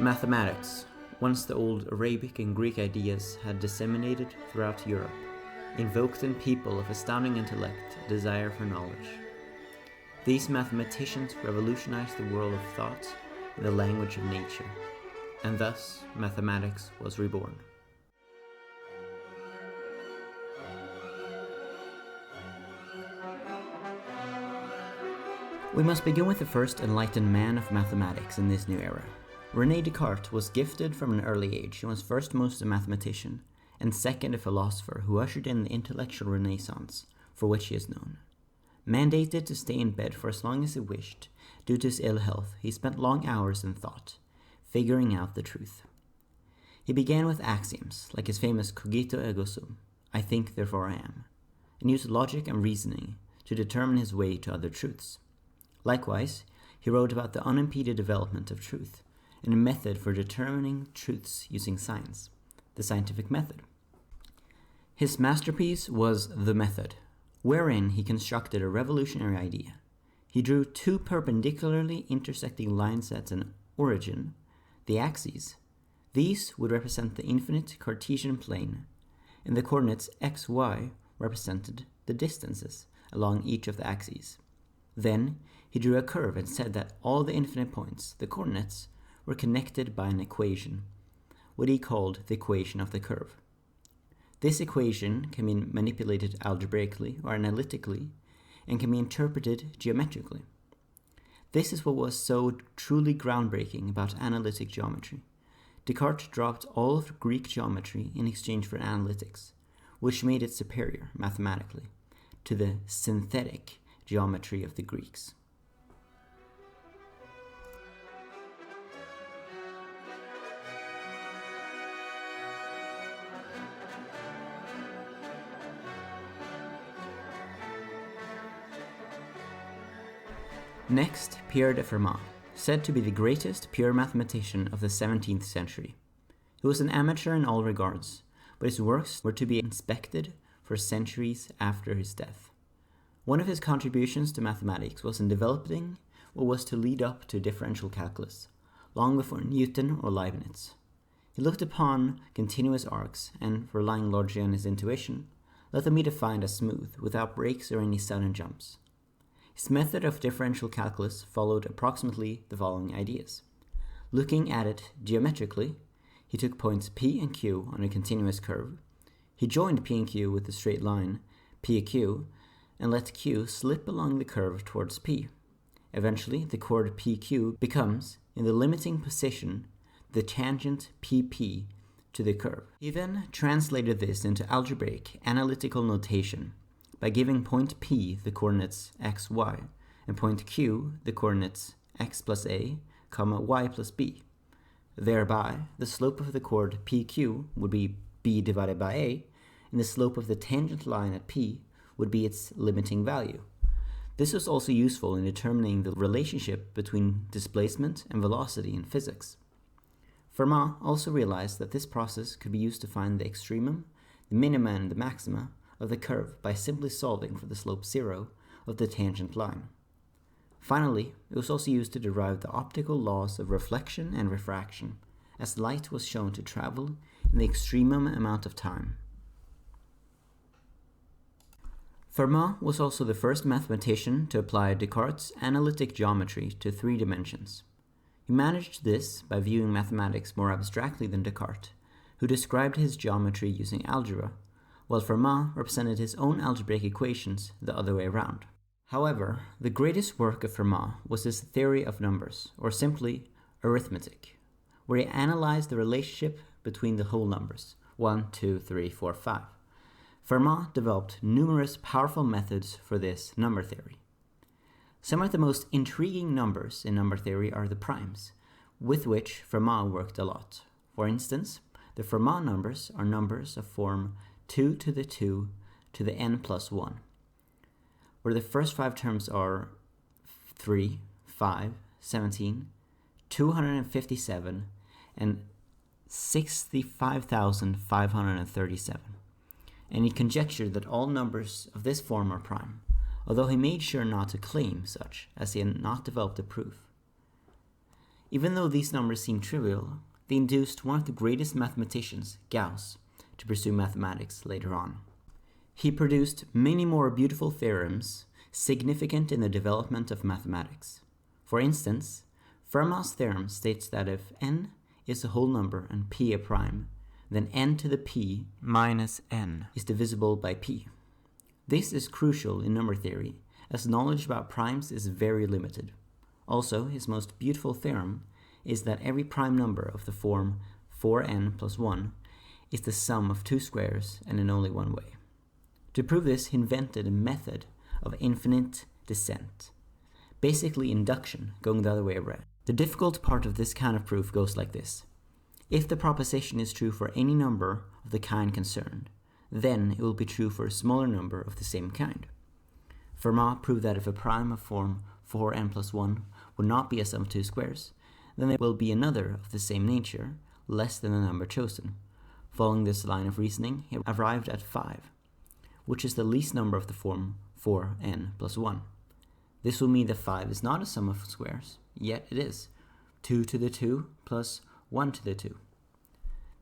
Mathematics, once the old Arabic and Greek ideas had disseminated throughout Europe, invoked in people of astounding intellect a desire for knowledge. These mathematicians revolutionized the world of thought in the language of nature, and thus mathematics was reborn. We must begin with the first enlightened man of mathematics in this new era. Rene Descartes was gifted from an early age. He was first most a mathematician, and second a philosopher who ushered in the intellectual renaissance for which he is known. Mandated to stay in bed for as long as he wished, due to his ill health, he spent long hours in thought, figuring out the truth. He began with axioms, like his famous cogito ergo sum, I think therefore I am, and used logic and reasoning to determine his way to other truths. Likewise, he wrote about the unimpeded development of truth, and a method for determining truths using science, the scientific method. His masterpiece was The Method, wherein he constructed a revolutionary idea. He drew two perpendicularly intersecting line sets in origin, the axes. These would represent the infinite Cartesian plane, and the coordinates x, y represented the distances along each of the axes. Then he drew a curve and said that all the infinite points, the coordinates, were connected by an equation, what he called the equation of the curve. This equation can be manipulated algebraically or analytically and can be interpreted geometrically. This is what was so truly groundbreaking about analytic geometry. Descartes dropped all of Greek geometry in exchange for analytics, which made it superior mathematically to the synthetic geometry of the Greeks. Next, Pierre de Vermont, said to be the greatest pure mathematician of the 17th century. He was an amateur in all regards, but his works were to be inspected for centuries after his death. One of his contributions to mathematics was in developing what was to lead up to differential calculus, long before Newton or Leibniz. He looked upon continuous arcs and, relying largely on his intuition, let them be defined as smooth, without breaks or any sudden jumps. His method of differential calculus followed approximately the following ideas. Looking at it geometrically, he took points P and Q on a continuous curve. He joined P and Q with a straight line, P and Q, and let Q slip along the curve towards P. Eventually, the chord PQ becomes, in the limiting position, the tangent PP to the curve. He then translated this into algebraic analytical notation by giving point P the coordinates x, y, and point Q the coordinates x plus a, y plus b. Thereby, the slope of the chord PQ would be b divided by a, and the slope of the tangent line at P would be its limiting value. This was also useful in determining the relationship between displacement and velocity in physics. Fermat also realized that this process could be used to find the extremum, the minima, and the maxima of the curve by simply solving for the slope 0 of the tangent line. Finally, it was also used to derive the optical laws of reflection and refraction, as light was shown to travel in the extremum amount of time. Fermat was also the first mathematician to apply Descartes' analytic geometry to 3 dimensions. He managed this by viewing mathematics more abstractly than Descartes, who described his geometry using algebra, while Fermat represented his own algebraic equations the other way around. However, the greatest work of Fermat was his theory of numbers, or simply arithmetic, where he analyzed the relationship between the whole numbers, 1, 2, 3, 4, 5. Fermat developed numerous powerful methods for this number theory. Some of the most intriguing numbers in number theory are the primes, with which Fermat worked a lot. For instance, the Fermat numbers are numbers of form 2 to the 2 to the n plus 1, where the first 5 terms are 3, 5, 17, 257, and 65,537. And he conjectured that all numbers of this form are prime, although he made sure not to claim such, as he had not developed a proof. Even though these numbers seem trivial, they induced one of the greatest mathematicians, Gauss, to pursue mathematics later on. He produced many more beautiful theorems significant in the development of mathematics. For instance, Fermat's theorem states that if n is a whole number and p a prime, then n to the p minus n is divisible by p. This is crucial in number theory, as knowledge about primes is very limited. Also, his most beautiful theorem is that every prime number of the form 4n plus 1 is the sum of two squares and in only one way. To prove this, he invented a method of infinite descent, basically induction, going the other way around. The difficult part of this kind of proof goes like this. If the proposition is true for any number of the kind concerned, then it will be true for a smaller number of the same kind. Fermat proved that if a prime of form 4n plus 1 would not be a sum of two squares, then there will be another of the same nature, less than the number chosen. Following this line of reasoning, he arrived at 5, which is the least number of the form 4n plus 1. This will mean that 5 is not a sum of squares, yet it is 2 to the 2 plus 1 to the 2.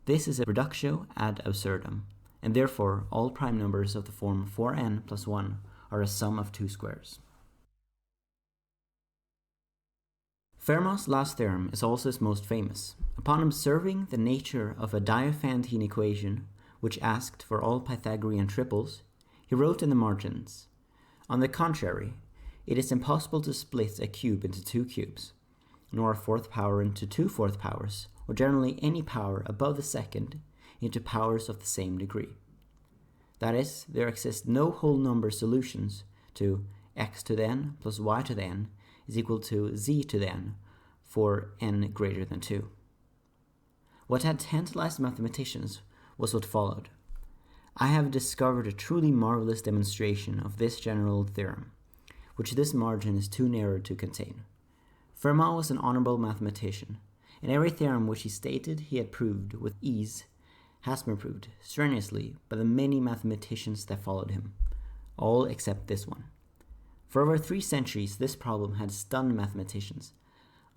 This is a reductio ad absurdum, and therefore all prime numbers of the form 4n plus 1 are a sum of two squares. Fermat's last theorem is also his most famous. Upon observing the nature of a Diophantine equation, which asked for all Pythagorean triples, he wrote in the margins, "On the contrary, it is impossible to split a cube into two cubes, nor a fourth power into two fourth powers, or generally any power above the second into powers of the same degree. That is, there exist no whole number solutions to x to the n plus y to the n is equal to z to the n for n greater than 2. What had tantalized mathematicians was what followed. I have discovered a truly marvelous demonstration of this general theorem, which this margin is too narrow to contain. Fermat was an honorable mathematician, and every theorem which he stated he had proved with ease has been proved strenuously by the many mathematicians that followed him, all except this one. For over 3 centuries, this problem had stunned mathematicians,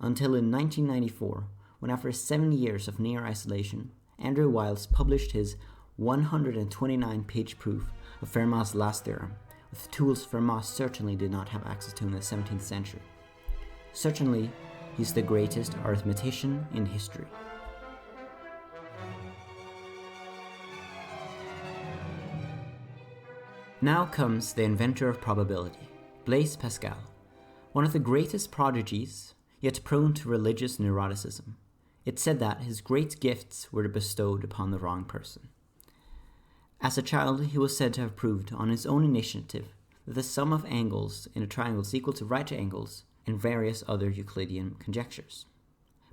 until in 1994, when after 7 years of near isolation, Andrew Wiles published his 129-page proof of Fermat's last theorem, with tools Fermat certainly did not have access to in the 17th century. Certainly, he's the greatest arithmetician in history. Now comes the inventor of probability, Blaise Pascal, one of the greatest prodigies, yet prone to religious neuroticism. It's said that his great gifts were bestowed upon the wrong person. As a child, he was said to have proved on his own initiative that the sum of angles in a triangle is equal to right angles and various other Euclidean conjectures.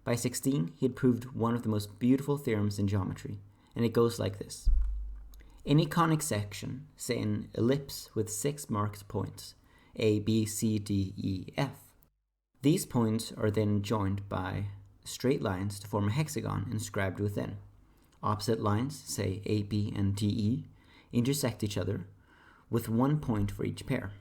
By 16, he had proved one of the most beautiful theorems in geometry, and it goes like this. Any conic section, say an ellipse with 6 marked points, A, B, C, D, E, F. These points are then joined by straight lines to form a hexagon inscribed within. Opposite lines, say A, B, and D, E, intersect each other with 1 point for each pair.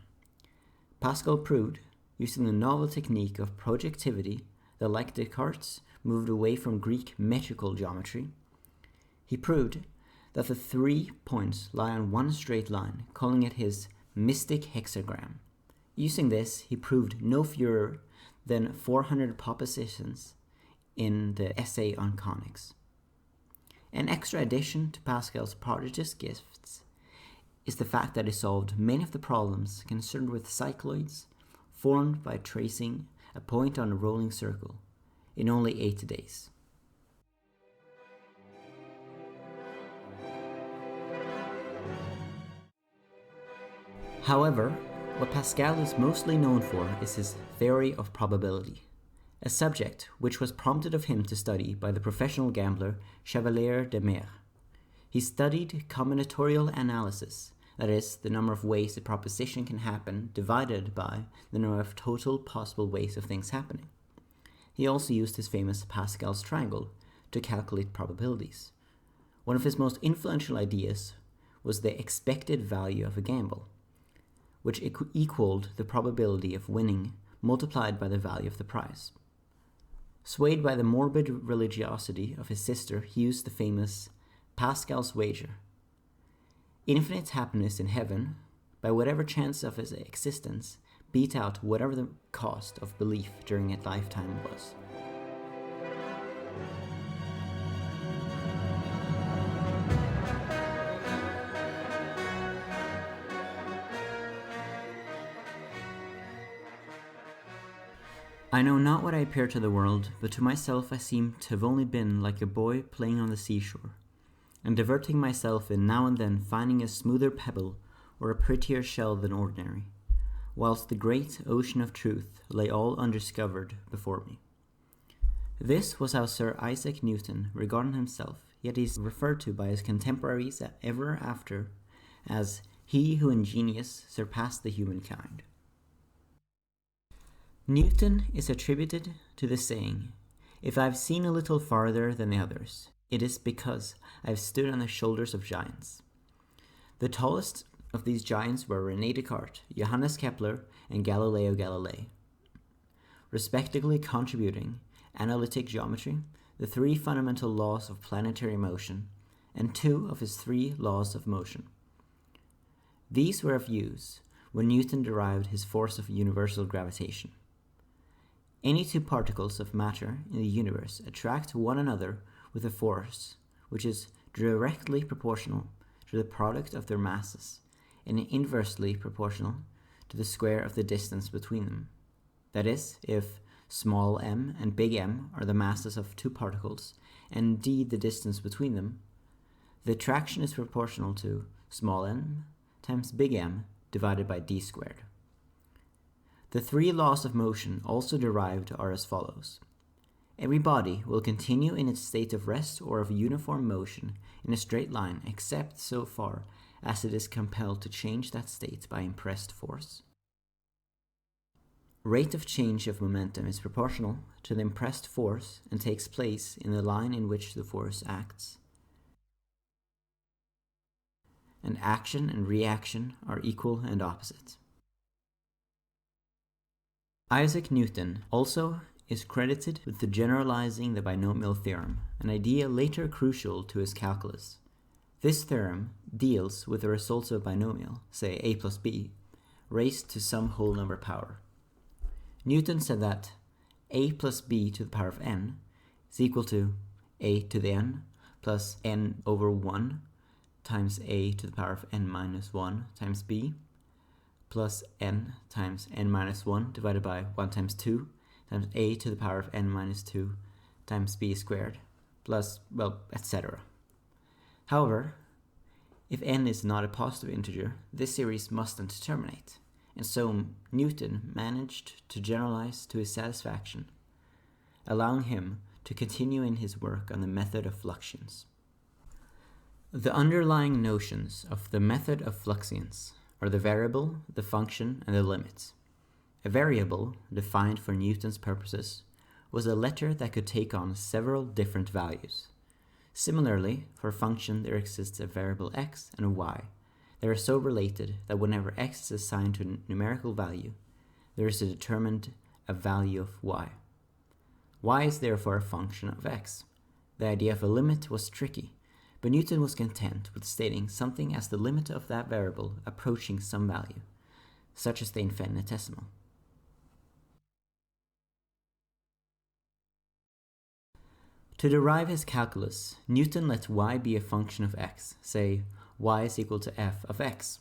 Pascal proved, using the novel technique of projectivity that, like Descartes, moved away from Greek metrical geometry. He proved that the 3 points lie on one straight line, calling it his mystic hexagram. Using this, he proved no fewer than 400 propositions in the essay on conics. An extra addition to Pascal's prodigious gifts is the fact that he solved many of the problems concerned with cycloids formed by tracing a point on a rolling circle in only 8 days. However, what Pascal is mostly known for is his theory of probability, a subject which was prompted of him to study by the professional gambler Chevalier de Mere. He studied combinatorial analysis, that is, the number of ways a proposition can happen divided by the number of total possible ways of things happening. He also used his famous Pascal's triangle to calculate probabilities. One of his most influential ideas was the expected value of a gamble, which equaled the probability of winning multiplied by the value of the prize. Swayed by the morbid religiosity of his sister, he used the famous Pascal's wager. Infinite happiness in heaven, by whatever chance of his existence, beat out whatever the cost of belief during a lifetime was. I know not what I appear to the world, but to myself I seem to have only been like a boy playing on the seashore, and diverting myself in now and then finding a smoother pebble or a prettier shell than ordinary, whilst the great ocean of truth lay all undiscovered before me. This was how Sir Isaac Newton regarded himself, yet he is referred to by his contemporaries ever after as he who in genius surpassed the humankind. Newton is attributed to the saying, "If I have seen a little farther than the others, it is because I have stood on the shoulders of giants." The tallest of these giants were Rene Descartes, Johannes Kepler, and Galileo Galilei, respectively contributing analytic geometry, the 3 fundamental laws of planetary motion, and 2 of his 3 laws of motion. These were of use when Newton derived his force of universal gravitation. Any 2 particles of matter in the universe attract one another with a force which is directly proportional to the product of their masses and inversely proportional to the square of the distance between them. That is, if small m and big M are the masses of 2 particles and d the distance between them, the attraction is proportional to small m times big M divided by d squared. The 3 laws of motion also derived are as follows. Every body will continue in its state of rest or of uniform motion in a straight line except so far as it is compelled to change that state by impressed force. Rate of change of momentum is proportional to the impressed force and takes place in the line in which the force acts. And action and reaction are equal and opposite. Isaac Newton also is credited with generalizing the binomial theorem, an idea later crucial to his calculus. This theorem deals with the results of a binomial, say a plus b, raised to some whole number power. Newton said that a plus b to the power of n is equal to a to the n plus n over 1 times a to the power of n minus 1 times b plus n times n minus 1 divided by 1 times 2 times a to the power of n minus 2 times b squared plus, well, etc. However, if n is not a positive integer, this series mustn't terminate, and so Newton managed to generalize to his satisfaction, allowing him to continue in his work on the method of fluxions. The underlying notions of the method of fluxions are the variable, the function, and the limit. A variable, defined for Newton's purposes, was a letter that could take on several different values. Similarly, for a function there exists a variable x and a y. They are so related that whenever x is assigned to a numerical value, there is determined a value of y. Y is therefore a function of x. The idea of a limit was tricky, but Newton was content with stating something as the limit of that variable approaching some value, such as the infinitesimal. To derive his calculus, Newton let y be a function of x, say y is equal to f of x.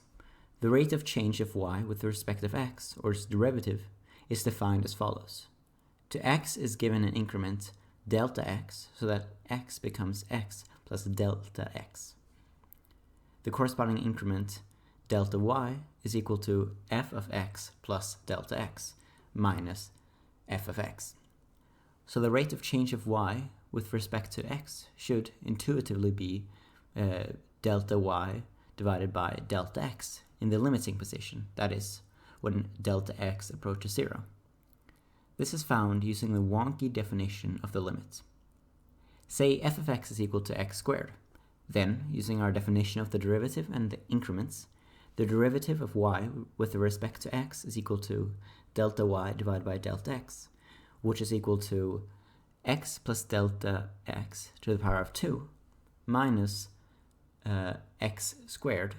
The rate of change of y with respect of x, or its derivative, is defined as follows. To x is given an increment delta x, so that x becomes x plus delta x. The corresponding increment delta y is equal to f of x plus delta x minus f of x. So the rate of change of y with respect to x should intuitively be delta y divided by delta x in the limiting position, that is, when delta x approaches 0. This is found using the wonky definition of the limit. Say f of x is equal to x squared. Then, using our definition of the derivative and the increments, the derivative of y with respect to x is equal to delta y divided by delta x, which is equal to x plus delta x to the power of 2 minus x squared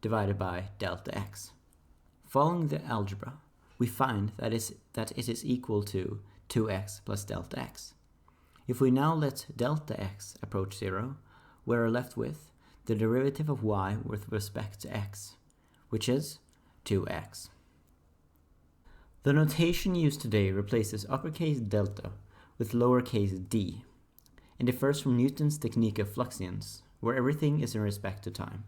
divided by delta x. Following the algebra, we find that it is equal to 2x plus delta x. If we now let delta x approach 0, we are left with the derivative of y with respect to x, which is 2x. The notation used today replaces uppercase delta with lowercase d, and differs from Newton's technique of fluxions, where everything is in respect to time.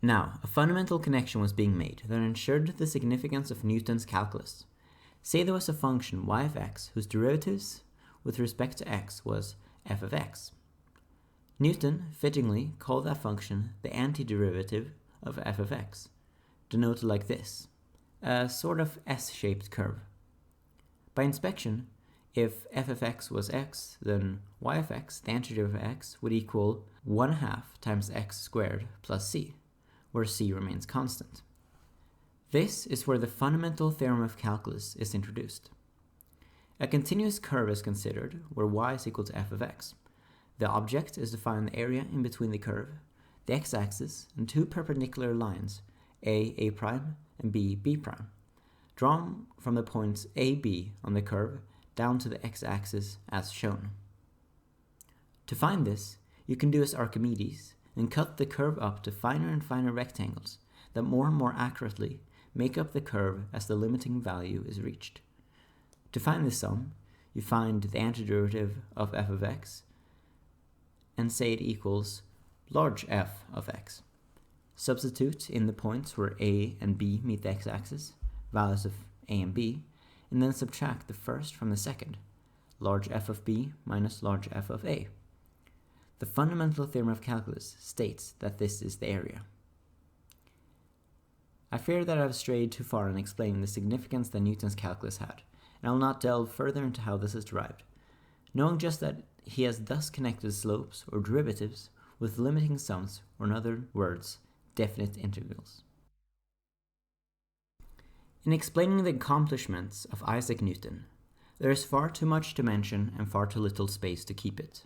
Now, a fundamental connection was being made that ensured the significance of Newton's calculus. Say there was a function y of x whose derivatives with respect to x was f of x. Newton fittingly called that function the antiderivative of f of x, denoted like this, a sort of S-shaped curve. By inspection, if f of x was x, then y of x, the antiderivative of x, would equal 1/2 times x squared plus c, where c remains constant. This is where the fundamental theorem of calculus is introduced. A continuous curve is considered where y is equal to f of x. The object is to find the area in between the curve, the x-axis, and two perpendicular lines, a prime and b prime, drawn from the points a, b on the curve down to the x-axis as shown. To find this, you can do as Archimedes and cut the curve up to finer and finer rectangles that more and more accurately make up the curve as the limiting value is reached. To find this sum, you find the antiderivative of f of x and say it equals large f of x. Substitute in the points where a and b meet the x-axis, values of a and b, and then subtract the first from the second, large f of b minus large f of a. The fundamental theorem of calculus states that this is the area. I fear that I have strayed too far in explaining the significance that Newton's calculus had, and I will not delve further into how this is derived, knowing just that he has thus connected slopes or derivatives with limiting sums, or in other words, definite integrals. In explaining the accomplishments of Isaac Newton, there is far too much to mention and far too little space to keep it.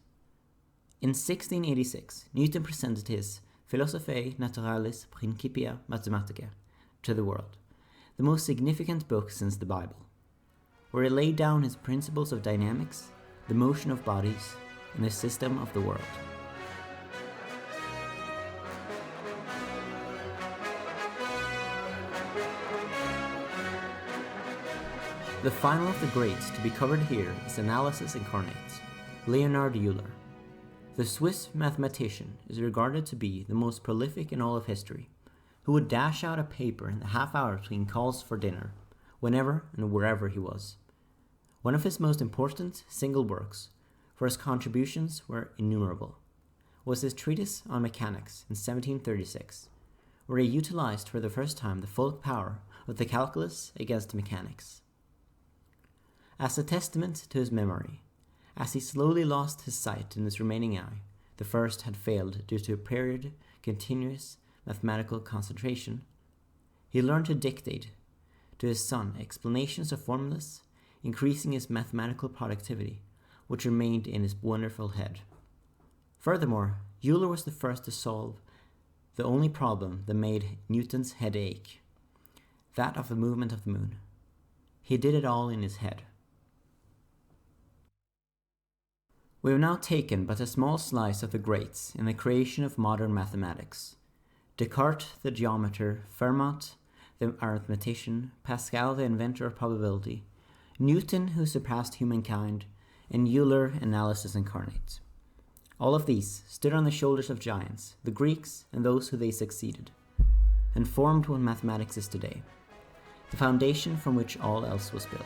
In 1686, Newton presented his Philosophiae Naturalis Principia Mathematicae to the world, the most significant book since the Bible, where he laid down his principles of dynamics, the motion of bodies, and the system of the world. The final of the greats to be covered here is Analysis Incarnate, Leonard Euler. The Swiss mathematician is regarded to be the most prolific in all of history, who would dash out a paper in the half hour between calls for dinner, whenever and wherever he was. One of his most important single works, for his contributions were innumerable, was his treatise on mechanics in 1736, where he utilized for the first time the full power of the calculus against mechanics. As a testament to his memory, as he slowly lost his sight in his remaining eye, the first had failed due to a period continuous mathematical concentration, he learned to dictate to his son explanations of formulas, increasing his mathematical productivity, which remained in his wonderful head. Furthermore, Euler was the first to solve the only problem that made Newton's head ache, that of the movement of the moon. He did it all in his head. We have now taken but a small slice of the greats in the creation of modern mathematics. Descartes, the geometer, Fermat, the arithmetician, Pascal, the inventor of probability, Newton, who surpassed humankind, and Euler, analysis incarnate. All of these stood on the shoulders of giants, the Greeks and those who they succeeded, and formed what mathematics is today, the foundation from which all else was built.